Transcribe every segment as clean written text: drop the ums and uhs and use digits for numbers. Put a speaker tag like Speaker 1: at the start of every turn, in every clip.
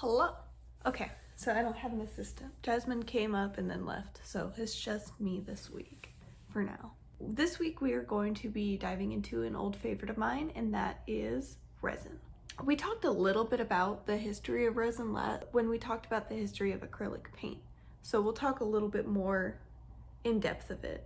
Speaker 1: Hello. Okay, so I don't have an assistant. Jasmine came up and then left, so it's just me this week for now. This week we are going to be diving into an old favorite of mine, and that is resin. We talked a little bit about the history of resin when we talked about the history of acrylic paint, so we'll talk a little bit more in depth of it.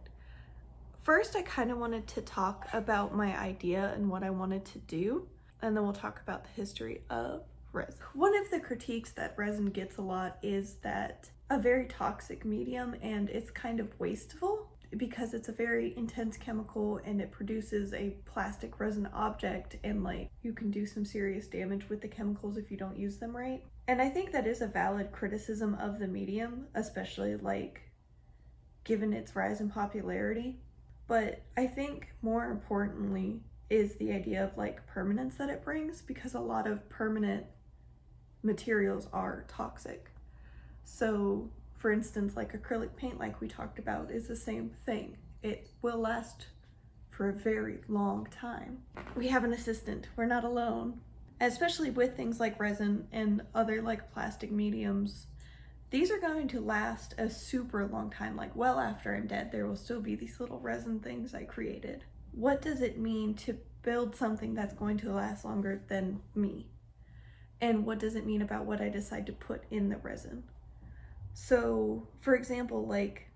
Speaker 1: First, I kind of wanted to talk about my idea and what I wanted to do, and then we'll talk about the history of resin. One of the critiques that resin gets a lot is that a very toxic medium, and it's kind of wasteful because it's a very intense chemical and it produces a plastic resin object, and like you can do some serious damage with the chemicals if you don't use them right. And I think that is a valid criticism of the medium, especially like given its rise in popularity. But I think more importantly is the idea of like permanence that it brings, because a lot of permanent materials are toxic. So for instance, like acrylic paint, like we talked about, is the same thing. It will last for a very long time. We have an assistant, we're not alone. Especially with things like resin and other like plastic mediums, these are going to last a super long time. Like well after I'm dead, there will still be these little resin things I created. What does it mean to build something that's going to last longer than me? And what does it mean about what I decide to put in the resin? So for example, like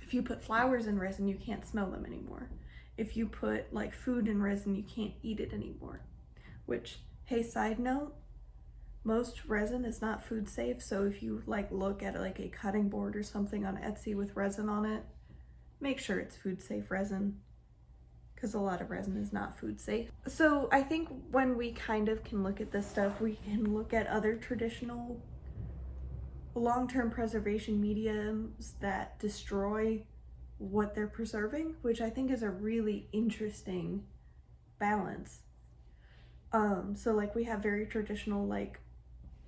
Speaker 1: if you put flowers in resin, you can't smell them anymore. If you put like food in resin, you can't eat it anymore. Which, hey, side note, most resin is not food safe. So if you like look at like a cutting board or something on Etsy with resin on it, make sure it's food safe resin, because a lot of resin is not food safe. So I think when we kind of can look at this stuff, we can look at other traditional long-term preservation mediums that destroy what they're preserving, which I think is a really interesting balance. So like we have very traditional, like,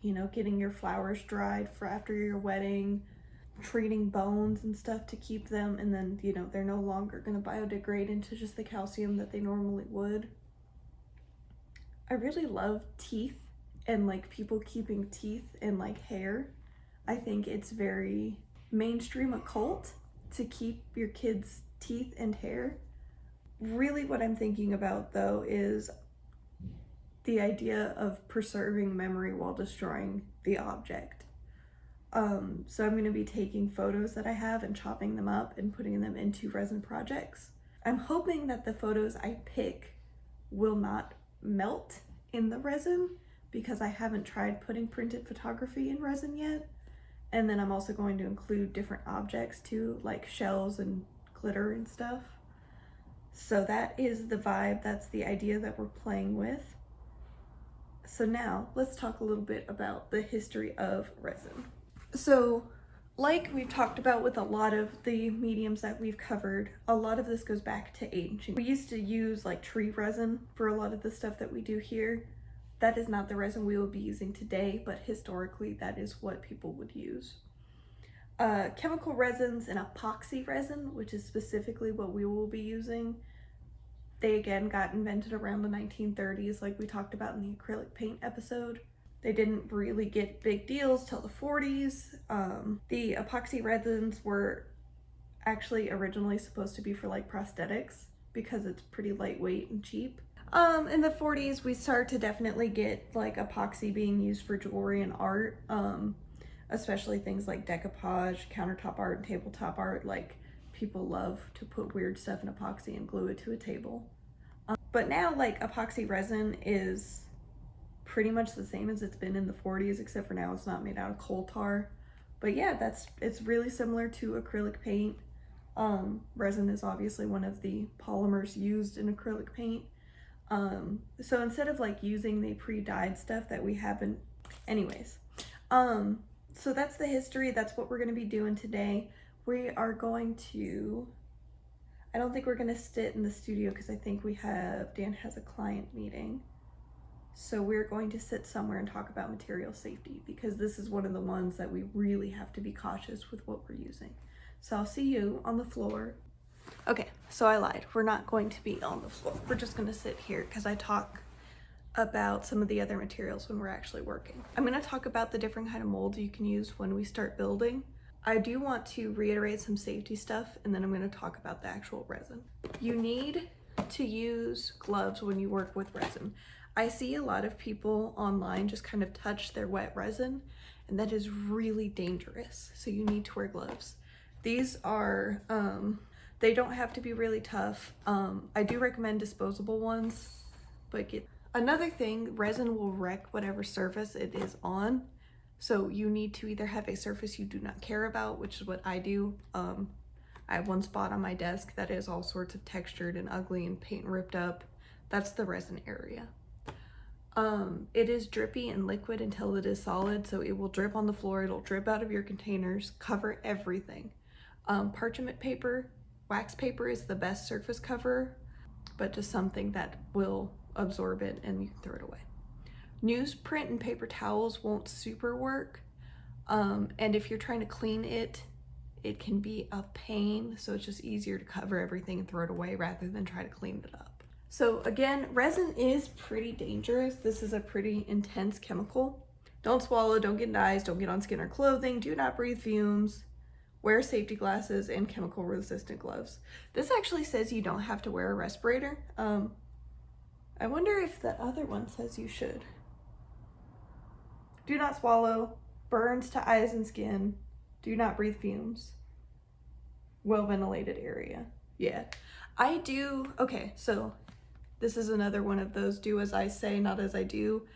Speaker 1: you know, getting your flowers dried for after your wedding, treating bones and stuff to keep them, and then, you know, they're no longer going to biodegrade into just the calcium that they normally would. I really love teeth and like people keeping teeth and like hair. I think it's very mainstream occult to keep your kids' teeth and hair. Really what I'm thinking about though is the idea of preserving memory while destroying the object. So I'm going to be taking photos that I have and chopping them up and putting them into resin projects. I'm hoping that the photos I pick will not melt in the resin, because I haven't tried putting printed photography in resin yet. And then I'm also going to include different objects too, like shells and glitter and stuff. So that is the vibe, that's the idea that we're playing with. So now let's talk a little bit about the history of resin. So like we've talked about with a lot of the mediums that we've covered, a lot of this goes back to ancient. We used to use like tree resin for a lot of the stuff that we do here. That is not the resin we will be using today, but historically that is what people would use. Chemical resins and epoxy resin, which is specifically what we will be using, they again got invented around the 1930s, like we talked about in the acrylic paint episode. They didn't really get big deals till the 40s. The epoxy resins were actually originally supposed to be for like prosthetics because it's pretty lightweight and cheap. In the 40s, we start to definitely get like epoxy being used for jewelry and art, especially things like decoupage, countertop art, and tabletop art. Like people love to put weird stuff in epoxy and glue it to a table. But now like epoxy resin is pretty much the same as it's been in the 40s, except for now it's not made out of coal tar. But yeah, it's really similar to acrylic paint. Resin is obviously one of the polymers used in acrylic paint. So instead of like using the pre-dyed stuff that we haven't, anyways, so that's the history. That's what we're going to be doing today. We are going to, I don't think we're going to sit in the studio because I think Dan has a client meeting. So we're going to sit somewhere and talk about material safety, because this is one of the ones that we really have to be cautious with what we're using. So I'll see you on the floor. Okay, so I lied. We're not going to be on the floor. We're just going to sit here because I talk about some of the other materials when we're actually working. I'm going to talk about the different kind of molds you can use when we start building. I do want to reiterate some safety stuff, and then I'm going to talk about the actual resin. You need to use gloves when you work with resin. I see a lot of people online just kind of touch their wet resin, and that is really dangerous. So you need to wear gloves. These are, they don't have to be really tough. I do recommend disposable ones, but another thing, resin will wreck whatever surface it is on. So you need to either have a surface you do not care about, which is what I do. I have one spot on my desk that is all sorts of textured and ugly and paint ripped up. That's the resin area. It is drippy and liquid until it is solid, so it will drip on the floor, it'll drip out of your containers, cover everything. Parchment paper, wax paper is the best surface cover, but just something that will absorb it and you can throw it away. Newsprint and paper towels won't super work, and if you're trying to clean it, it can be a pain, so it's just easier to cover everything and throw it away rather than try to clean it up. So again, resin is pretty dangerous. This is a pretty intense chemical. Don't swallow, don't get dyes, don't get on skin or clothing, do not breathe fumes, wear safety glasses and chemical resistant gloves. This actually says you don't have to wear a respirator. I wonder if the other one says you should. Do not swallow, burns to eyes and skin, do not breathe fumes, well ventilated area. Yeah, I do. Okay, so this is another one of those do as I say, not as I do.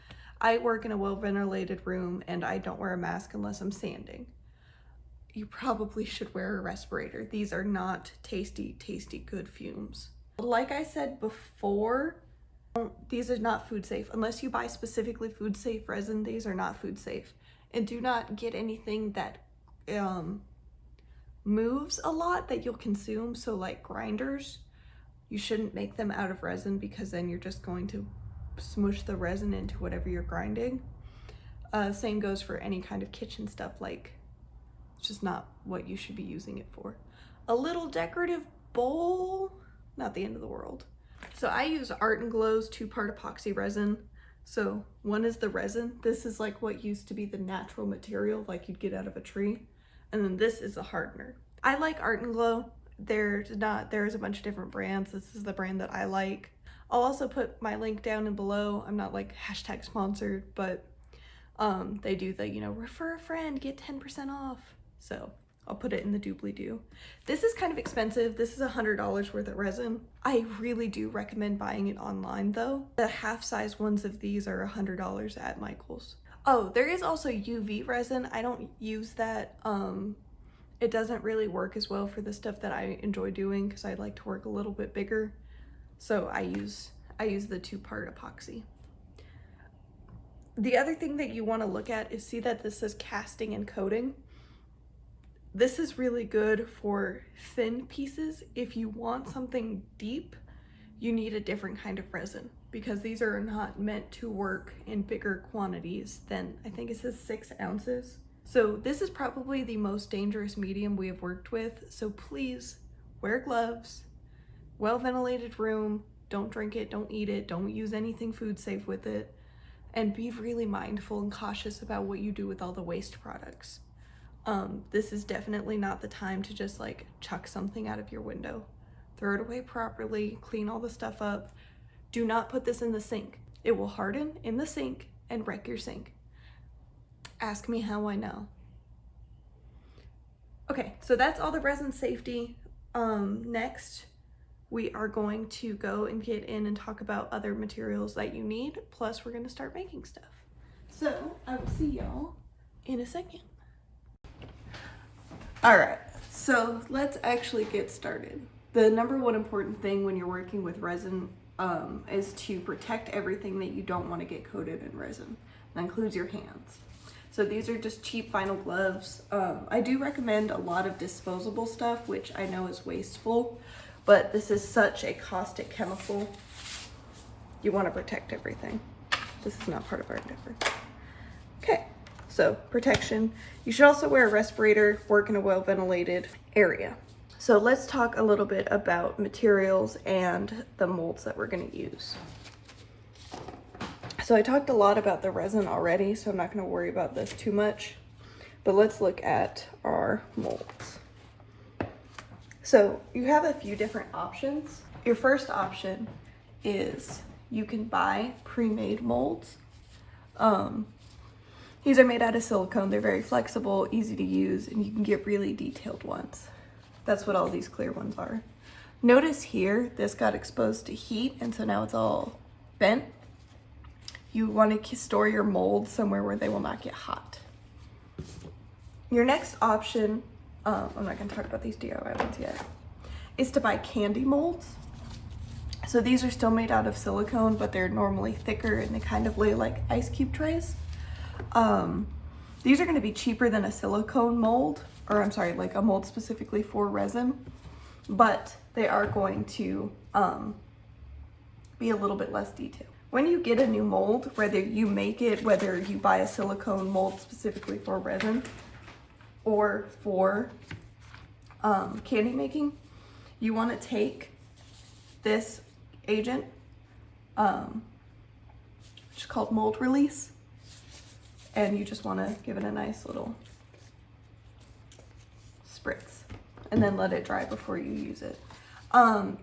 Speaker 1: I work in a well ventilated room and I don't wear a mask unless I'm sanding. You probably should wear a respirator. These are not tasty, good fumes. Like I said before, these are not food safe. Unless you buy specifically food safe resin, these are not food safe. And do not get anything that moves a lot that you'll consume. So like grinders, you shouldn't make them out of resin because then you're just going to smush the resin into whatever you're grinding. Same goes for any kind of kitchen stuff. Like, it's just not what you should be using it for. A little decorative bowl, not the end of the world. So I use Art & Glow's 2-part epoxy resin. So one is the resin. This is like what used to be the natural material, like you'd get out of a tree. And then this is a hardener. I like Art & Glow. There's a bunch of different brands. This is the brand that I like. I'll also put my link down and below. I'm not like hashtag sponsored, but they do the, you know, refer a friend, get 10% off. So I'll put it in the doobly-doo. This is kind of expensive. This is $100 worth of resin. I really do recommend buying it online though. The half-size ones of these are $100 at Michael's. Oh, there is also UV resin. I don't use that. It doesn't really work as well for the stuff that I enjoy doing because I like to work a little bit bigger. So I use the 2-part epoxy. The other thing that you want to look at is see that this says casting and coating. This is really good for thin pieces. If you want something deep, you need a different kind of resin because these are not meant to work in bigger quantities than, I think it says 6 ounces. So this is probably the most dangerous medium we have worked with. So please wear gloves, well ventilated room, don't drink it, don't eat it, don't use anything food safe with it, and be really mindful and cautious about what you do with all the waste products. This is definitely not the time to just like chuck something out of your window. Throw it away properly, clean all the stuff up. Do not put this in the sink. It will harden in the sink and wreck your sink. Ask me how I know. Okay, so that's all the resin safety. Next, we are going to go and get in and talk about other materials that you need, plus we're gonna start making stuff. So I will see y'all in a second. All right, so let's actually get started. The number one important thing when you're working with resin is to protect everything that you don't want to get coated in resin. That includes your hands. So these are just cheap vinyl gloves. I do recommend a lot of disposable stuff, which I know is wasteful, but this is such a caustic chemical. You want to protect everything. This is not part of our endeavor. Okay. So protection. You should also wear a respirator, work in a well ventilated area. So let's talk a little bit about materials and the molds that we're going to use. So I talked a lot about the resin already, so I'm not going to worry about this too much. But let's look at our molds. So you have a few different options. Your first option is you can buy pre-made molds. These are made out of silicone. They're very flexible, easy to use, and you can get really detailed ones. That's what all these clear ones are. Notice here, this got exposed to heat, and so now it's all bent. You want to store your molds somewhere where they will not get hot. Your next option, I'm not going to talk about these DIY ones yet, is to buy candy molds. So these are still made out of silicone, but they're normally thicker and they kind of lay like ice cube trays. These are going to be cheaper than a silicone mold, or I'm sorry, like a mold specifically for resin, but they are going to be a little bit less detailed. When you get a new mold, whether you make it, whether you buy a silicone mold specifically for resin or for candy making, you want to take this agent, which is called mold release, and you just want to give it a nice little spritz and then let it dry before you use it.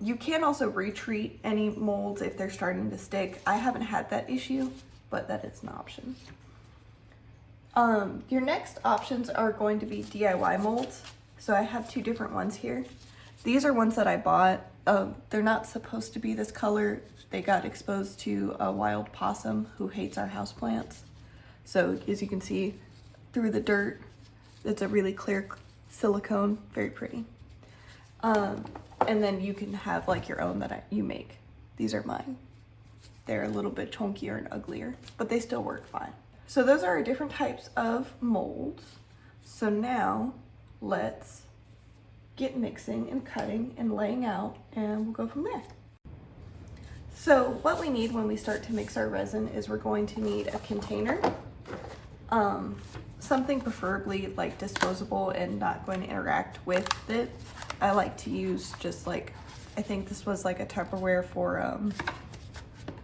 Speaker 1: You can also retreat any molds if they're starting to stick. I haven't had that issue, but that is an option. Your next options are going to be DIY molds. So I have two different ones here. These are ones that I bought. They're not supposed to be this color. They got exposed to a wild possum who hates our houseplants. So as you can see through the dirt, it's a really clear silicone, very pretty. And then you can have like your own that you make. These are mine. They're a little bit chunkier and uglier, but they still work fine. So those are different types of molds. So now let's get mixing and cutting and laying out, and we'll go from there. So what we need when we start to mix our resin is we're going to need a container, something preferably like disposable and not going to interact with it. I like to use just like, I think this was like a Tupperware for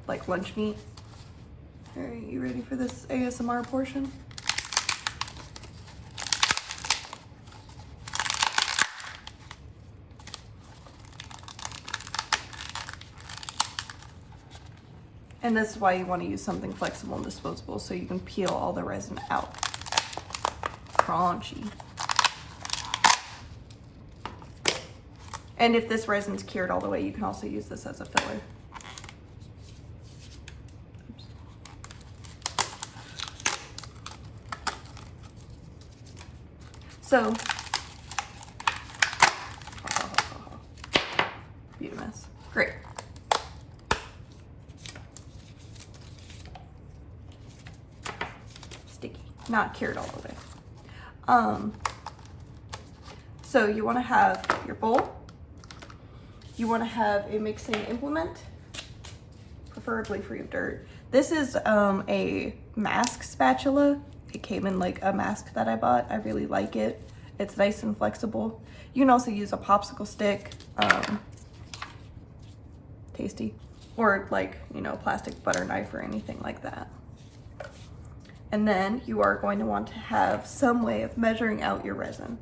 Speaker 1: like lunch meat. All right, you ready for this ASMR portion? And this is why you want to use something flexible and disposable, so you can peel all the resin out. Crunchy. And if this resin's cured all the way, you can also use this as a filler. Oops. So, beauty mess. Great. Sticky, not cured all the way. So you want to have your bowl. You want to have a mixing implement, preferably free of dirt. This is a mask spatula. It came in like a mask that I bought. I really like it. It's nice and flexible. You can also use a popsicle stick, tasty, or like, you know, plastic butter knife or anything like that. And then you are going to want to have some way of measuring out your resin.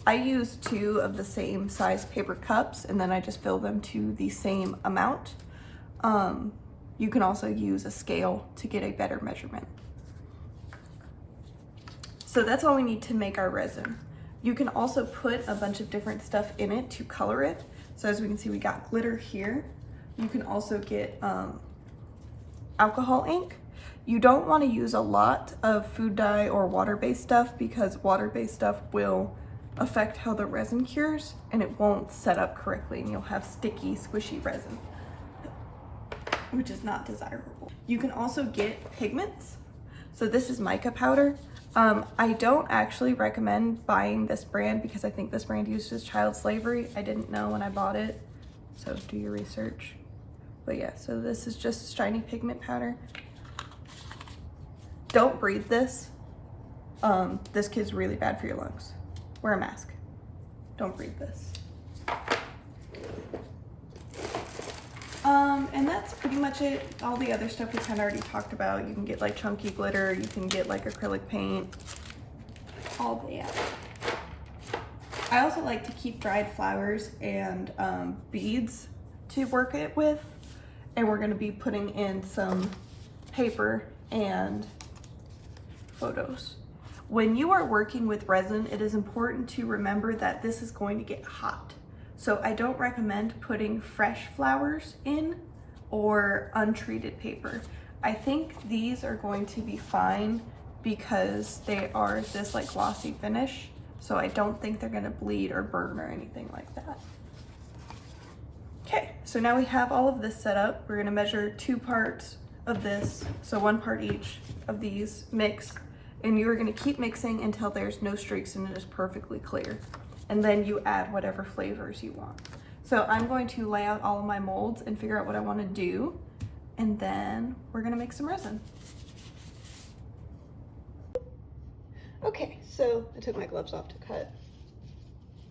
Speaker 1: I use 2 of the same size paper cups, and then I just fill them to the same amount. You can also use a scale to get a better measurement. So that's all we need to make our resin. You can also put a bunch of different stuff in it to color it. So as we can see, we got glitter here. You can also get alcohol ink. You don't want to use a lot of food dye or water-based stuff, because water-based stuff will affect how the resin cures and it won't set up correctly, and you'll have sticky, squishy resin, which is not desirable. You can also get pigments. So this is Mica Powder. I don't actually recommend buying this brand because I think this brand uses child slavery. I didn't know when I bought it, so do your research. But yeah, so this is just shiny pigment powder. Don't breathe this. This kid's really bad for your lungs. Wear a mask. Don't breathe this. And that's pretty much it. All the other stuff we kind of already talked about. You can get like chunky glitter, you can get like acrylic paint, all that. I also like to keep dried flowers and beads to work it with. And we're gonna be putting in some paper and photos. When you are working with resin, it is important to remember that this is going to get hot. So I don't recommend putting fresh flowers in or untreated paper. I think these are going to be fine because they are this like glossy finish. So I don't think they're gonna bleed or burn or anything like that. Okay, so now we have all of this set up. We're gonna measure 2 parts of this, so 1 part each of these, mix, and you're gonna keep mixing until there's no streaks and it is perfectly clear. And then you add whatever flavors you want. So I'm going to lay out all of my molds and figure out what I wanna do, and then we're gonna make some resin. Okay, so I took my gloves off to cut.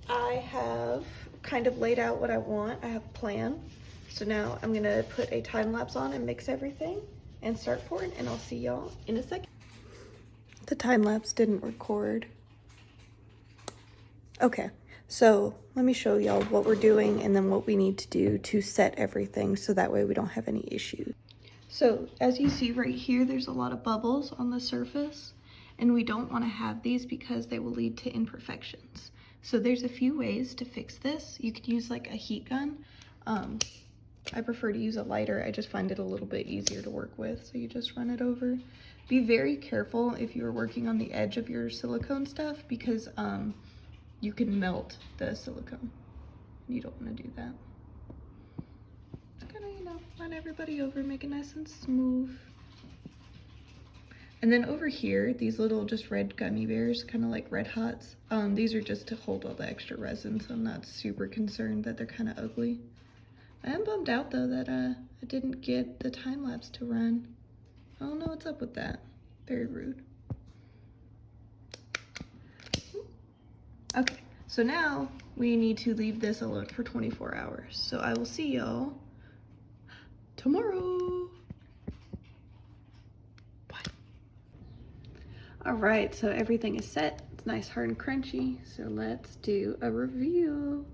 Speaker 1: I have kind of laid out what I want. I have a plan. So now I'm gonna put a time lapse on and mix everything and start pouring, and I'll see y'all in a second. The time lapse didn't record. Okay, so let me show y'all what we're doing and then what we need to do to set everything so that way we don't have any issues. So as you see right here, there's a lot of bubbles on the surface, and we don't want to have these because they will lead to imperfections. So there's a few ways to fix this. You could use like a heat gun. I prefer to use a lighter. I just find it a little bit easier to work with. So you just run it over. Be very careful if you're working on the edge of your silicone stuff because you can melt the silicone. You don't want to do that. Kind of, you know, run everybody over, make it nice and smooth. And then over here, these little just red gummy bears, kind of like Red Hots. These are just to hold all the extra resin, so I'm not super concerned that they're kind of ugly. I am bummed out though that I didn't get the time lapse to run. I don't know what's up with that. Very rude. Okay, so now we need to leave this alone for 24 hours. So I will see y'all tomorrow. Bye. All right, so everything is set. It's nice, hard, and crunchy. So let's do a review.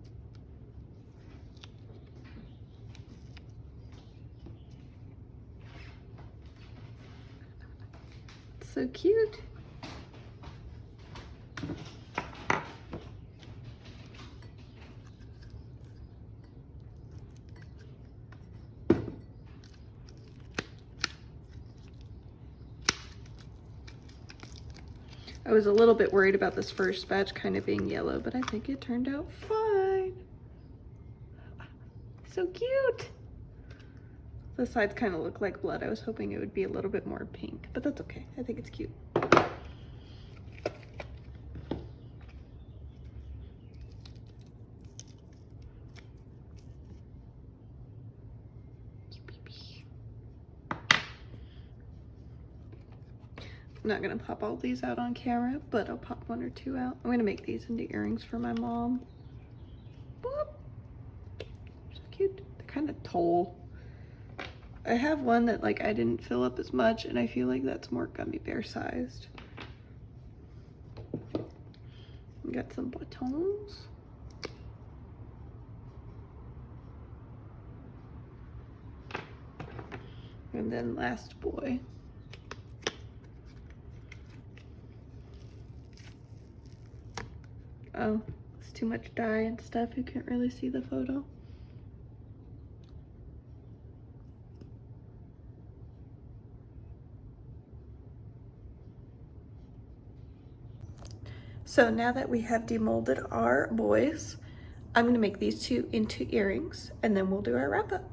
Speaker 1: So cute. I was a little bit worried about this first batch kind of being yellow, but I think it turned out fine. So cute. The sides kind of look like blood. I was hoping it would be a little bit more pink, but that's okay. I think it's cute. I'm not gonna pop all these out on camera, but I'll pop 1 or 2 out. I'm gonna make these into earrings for my mom. Boop. So cute. They're kind of tall. I have one that like I didn't fill up as much, and I feel like that's more gummy bear sized. We got some batons. And then last boy. Oh, it's too much dye and stuff. You can't really see the photo. So now that we have demolded our boys, I'm gonna make these 2 into earrings, and then we'll do our wrap up.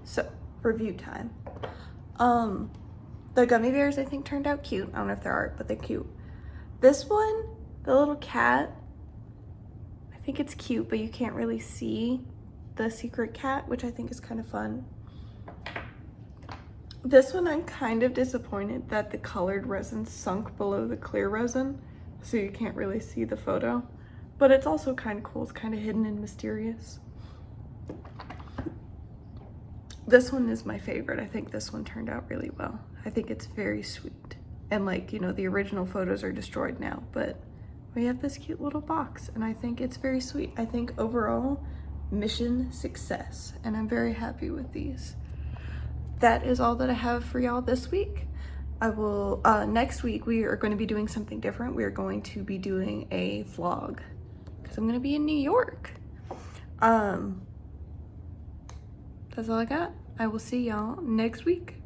Speaker 1: So, review time. The gummy bears I think turned out cute. I don't know if they're art, but they're cute. This one, the little cat, I think it's cute, but you can't really see the secret cat, which I think is kind of fun. This one I'm kind of disappointed that the colored resin sunk below the clear resin, so you can't really see the photo, but it's also kind of cool. It's kind of hidden and mysterious. This one is my favorite. I think this one turned out really well. I think it's very sweet. And like, you know, the original photos are destroyed now, but we have this cute little box and I think it's very sweet. I think overall, mission success, and I'm very happy with these. That is all that I have for y'all this week. I will, next week we are going to be doing something different. We are going to be doing a vlog because I'm going to be in New York. That's all I got. I will see y'all next week.